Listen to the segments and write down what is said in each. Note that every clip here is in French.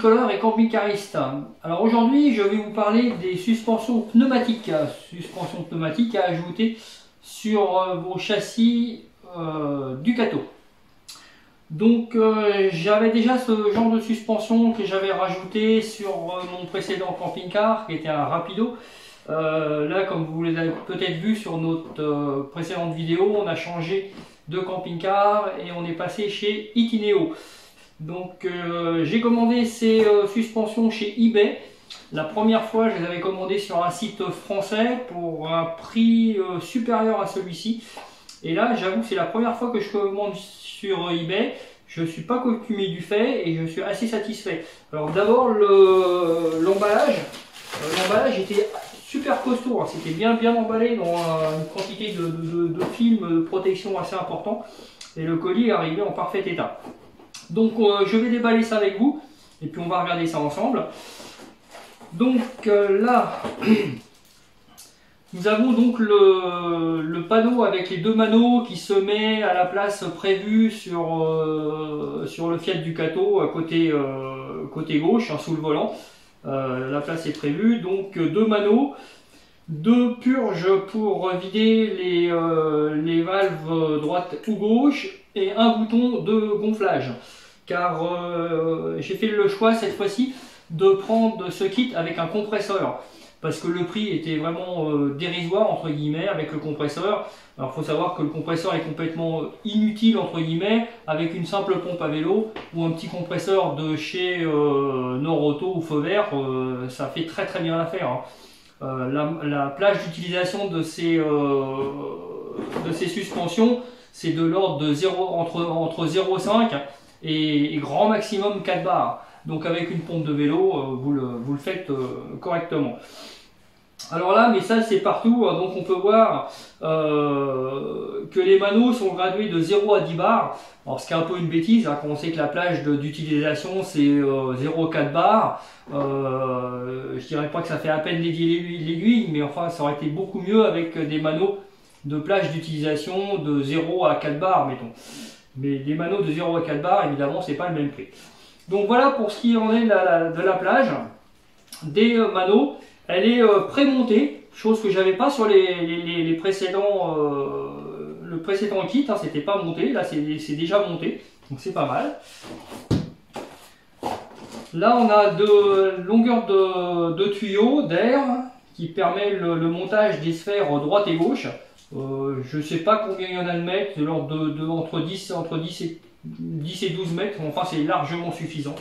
bricoleurs et camping-caristes. Alors aujourd'hui, je vais vous parler des suspensions pneumatiques à ajouter sur vos châssis Ducato. Donc j'avais déjà ce genre de suspension que j'avais rajouté sur mon précédent camping-car qui était un Rapido. Là, comme vous l'avez peut-être vu sur notre précédente vidéo, on a changé de camping-car et on est passé chez Itineo. Donc j'ai commandé ces suspensions chez eBay. La première fois, je les avais commandées sur un site français pour un prix supérieur à celui-ci. Et là, j'avoue que c'est la première fois que je commande sur eBay. Je ne suis pas coutumier du fait et je suis assez satisfait. Alors d'abord, l'emballage était super costaud. Hein. C'était bien emballé dans une quantité de film de protection assez important. Et le colis est arrivé en parfait état. Donc je vais déballer ça avec vous et puis on va regarder ça ensemble. Donc là, nous avons donc le panneau avec les deux manos qui se met à la place prévue sur le Fiat Ducato côté gauche, hein, sous le volant. La place est prévue, donc deux manos, deux purges pour vider les valves droite ou gauche et un bouton de gonflage. Car j'ai fait le choix cette fois-ci de prendre ce kit avec un compresseur parce que le prix était vraiment dérisoire entre guillemets avec le compresseur. Alors il faut savoir que le compresseur est complètement inutile entre guillemets avec une simple pompe à vélo ou un petit compresseur de chez Nord-Auto ou Feu Vert, ça fait très bien l'affaire. Hein. La plage d'utilisation de ces suspensions, c'est de l'ordre de entre 0,5 et grand maximum 4 bars. Donc avec une pompe de vélo, vous le faites correctement. Alors là, mais ça c'est partout, hein, donc on peut voir que les manos sont gradués de 0 à 10 bars. Alors ce qui est un peu une bêtise, hein, quand on sait que la plage d'utilisation c'est 0,4 bars. Je dirais pas que ça fait à peine dédier l'aiguille, mais enfin ça aurait été beaucoup mieux avec des manos de plage d'utilisation de 0 à 4 bars, mettons. Mais des manos de 0 à 4 bars, évidemment, c'est pas le même prix. Donc voilà pour ce qui en est de la plage des manos. Elle est pré-montée, chose que j'avais pas sur les précédents, le précédent kit, hein, c'était pas monté, là c'est déjà monté, donc c'est pas mal. Là on a de longueur de tuyaux d'air qui permet le montage des sphères droite et gauche. Je sais pas combien il y en a de mètres, de l'ordre entre 10 et 12 mètres, enfin c'est largement suffisant.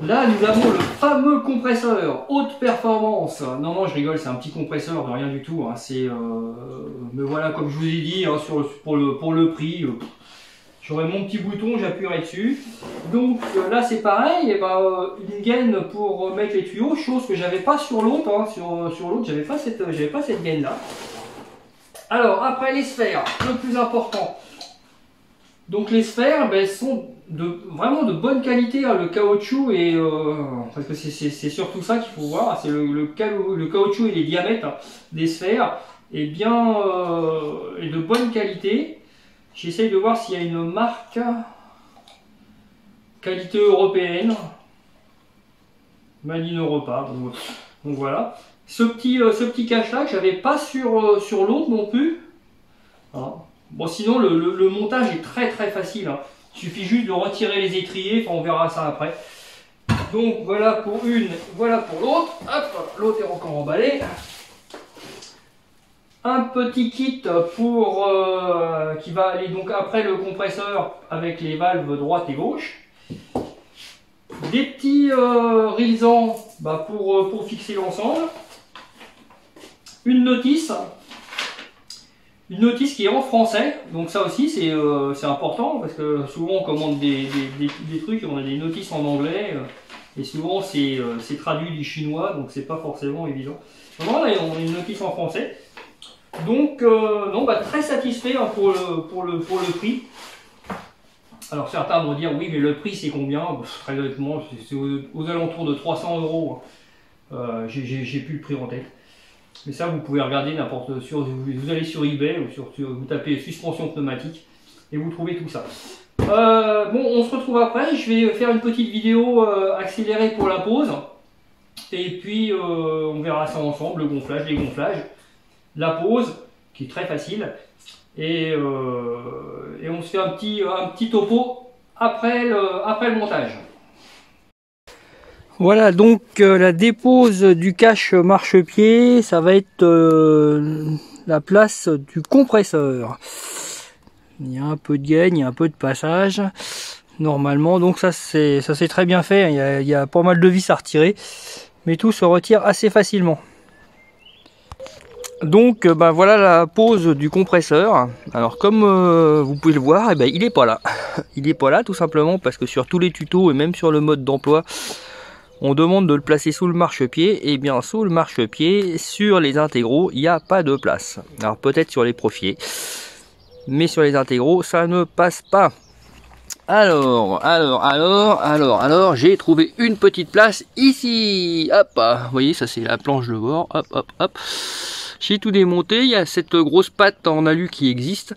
Là, nous avons le fameux compresseur haute performance. Non, je rigole, c'est un petit compresseur de rien du tout. Hein. Mais voilà, comme je vous ai dit, hein, pour le prix, j'aurai mon petit bouton, j'appuierai dessus. Donc là, c'est pareil, et une gaine pour mettre les tuyaux, chose que j'avais pas sur l'autre. Hein. Sur l'autre, j'avais pas cette gaine là. Alors après les sphères, le plus important. Donc les sphères sont vraiment de bonne qualité, hein. Le caoutchouc est parce que c'est surtout ça qu'il faut voir, c'est le caoutchouc et les diamètres des sphères est bien et de bonne qualité. J'essaye de voir s'il y a une marque qualité européenne, Made in Europa. Donc voilà. Ce petit cache là que j'avais pas sur l'autre non plus. Hein. Bon, sinon le montage est très facile. Hein. Il suffit juste de retirer les étriers, enfin, on verra ça après. Donc voilà pour une, voilà pour l'autre. Hop, l'autre est encore emballé. Un petit kit pour qui va aller donc après le compresseur avec les valves droite et gauche. Des petits rilsans pour fixer l'ensemble. Une notice. Une notice qui est en français, donc ça aussi c'est important parce que souvent on commande des trucs et on a des notices en anglais et souvent c'est traduit du chinois, donc c'est pas forcément évident. Donc là on a une notice en français, donc non, très satisfait, hein, pour le prix. Alors certains vont dire oui mais le prix c'est combien? Très honnêtement c'est aux alentours de 300 €. J'ai plus le prix en tête. Mais ça, vous pouvez regarder vous allez sur eBay ou vous tapez suspension pneumatique et vous trouvez tout ça. Bon, on se retrouve après. Je vais faire une petite vidéo accélérée pour la pose. Et puis on verra ça ensemble, le gonflage, les gonflages, la pose, qui est très facile. Et on se fait un petit topo après le montage. Voilà, donc la dépose du cache marchepied, ça va être la place du compresseur. Il y a un peu de gaine, il y a un peu de passage normalement, donc ça c'est très bien fait. Il y a pas mal de vis à retirer, mais tout se retire assez facilement. Donc voilà la pose du compresseur. Alors comme vous pouvez le voir, eh ben, il n'est pas là. Il n'est pas là tout simplement parce que sur tous les tutos et même sur le mode d'emploi, on demande de le placer sous le marchepied. Et bien sous le marchepied, sur les intégraux, il n'y a pas de place. Alors peut-être sur les profiers, mais sur les intégraux, ça ne passe pas. Alors, j'ai trouvé une petite place ici. Hop, vous voyez, ça c'est la planche de bord. Hop, hop, hop. J'ai tout démonté. Il y a cette grosse patte en alu qui existe.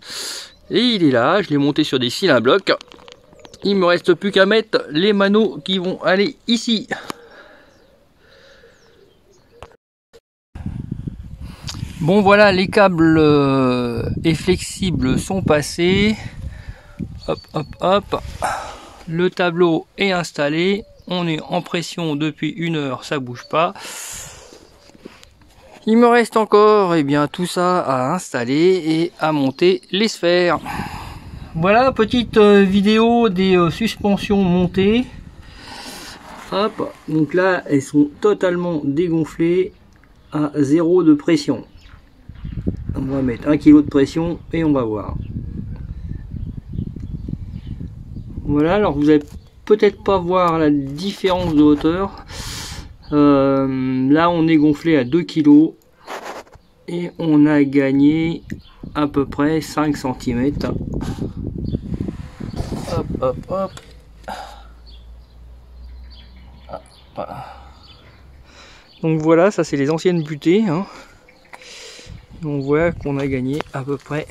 Et il est là. Je l'ai monté sur des cils à bloc. Il me reste plus qu'à mettre les maneaux qui vont aller ici. Bon voilà, les câbles et flexibles sont passés. Hop, hop, hop. Le tableau est installé. On est en pression depuis 1 heure, ça bouge pas. Il me reste encore tout ça à installer et à monter les sphères. Voilà, petite vidéo des suspensions montées. Hop, donc là elles sont totalement dégonflées à 0 de pression. On va mettre 1 kg de pression et on va voir. Voilà, alors vous allez peut-être pas voir la différence de hauteur. Là on est gonflé à 2 kg et on a gagné à peu près 5 cm. Hop, hop, hop. Donc voilà, ça c'est les anciennes butées, hein. On voit qu'on a gagné à peu près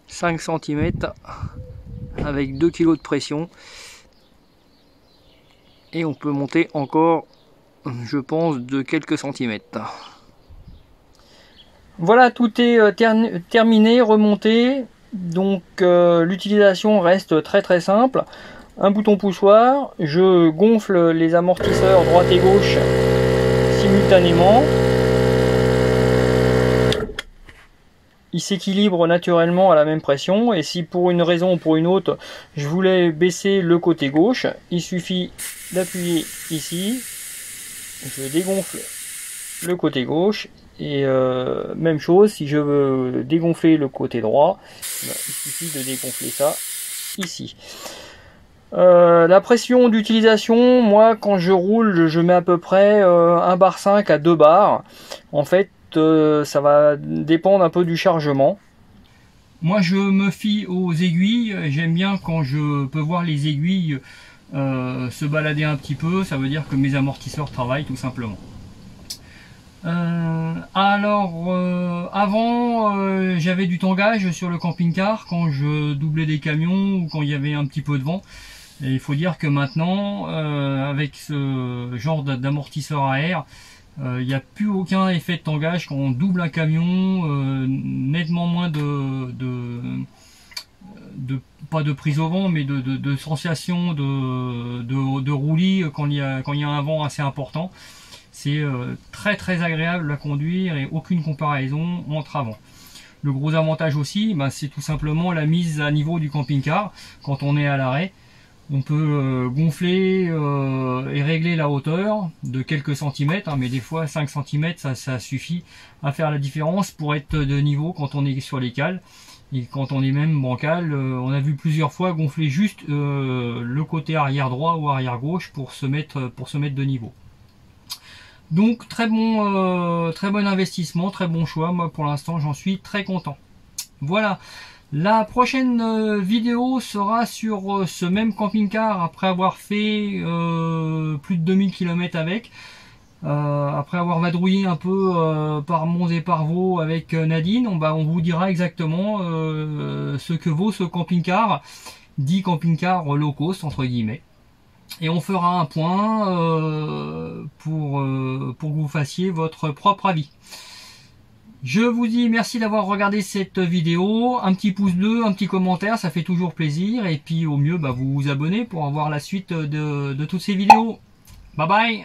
5 cm avec 2 kg de pression. Et on peut monter encore, je pense, de quelques centimètres. Voilà, tout est terminé, remonté. Donc l'utilisation reste très simple. Un bouton poussoir, je gonfle les amortisseurs droite et gauche simultanément. Il s'équilibre naturellement à la même pression, et si pour une raison ou pour une autre je voulais baisser le côté gauche, il suffit d'appuyer ici, je dégonfle le côté gauche, et même chose si je veux dégonfler le côté droit, il suffit de dégonfler ça ici. La pression d'utilisation, moi quand je roule, je mets à peu près 1,5 bar à 2 bars. En fait, ça va dépendre un peu du chargement. Moi je me fie aux aiguilles, j'aime bien quand je peux voir les aiguilles se balader un petit peu, ça veut dire que mes amortisseurs travaillent tout simplement. Avant j'avais du tangage sur le camping-car quand je doublais des camions ou quand il y avait un petit peu de vent. Et il faut dire que maintenant avec ce genre d'amortisseur à air, il n'y a plus aucun effet de tangage quand on double un camion, nettement moins pas de prise au vent, mais de sensation de roulis quand il y a un vent assez important. C'est très agréable à conduire et aucune comparaison entre avant. Le gros avantage aussi, c'est tout simplement la mise à niveau du camping-car. Quand on est à l'arrêt, on peut gonfler et régler la hauteur de quelques centimètres, mais des fois 5 cm ça suffit à faire la différence pour être de niveau quand on est sur les cales. Et quand on est même bancal, on a vu plusieurs fois gonfler juste le côté arrière droit ou arrière gauche pour se mettre de niveau. Donc très bon investissement, très bon choix. Moi pour l'instant j'en suis très content. Voilà. La prochaine vidéo sera sur ce même camping-car après avoir fait plus de 2000 km avec. Après avoir vadrouillé un peu par Mons et par Vaux avec Nadine, on vous dira exactement ce que vaut ce camping-car, dit camping-car low cost entre guillemets. Et on fera un point pour que vous fassiez votre propre avis. Je vous dis merci d'avoir regardé cette vidéo, un petit pouce bleu, un petit commentaire, ça fait toujours plaisir, et puis au mieux vous vous abonnez pour avoir la suite de toutes ces vidéos. Bye bye.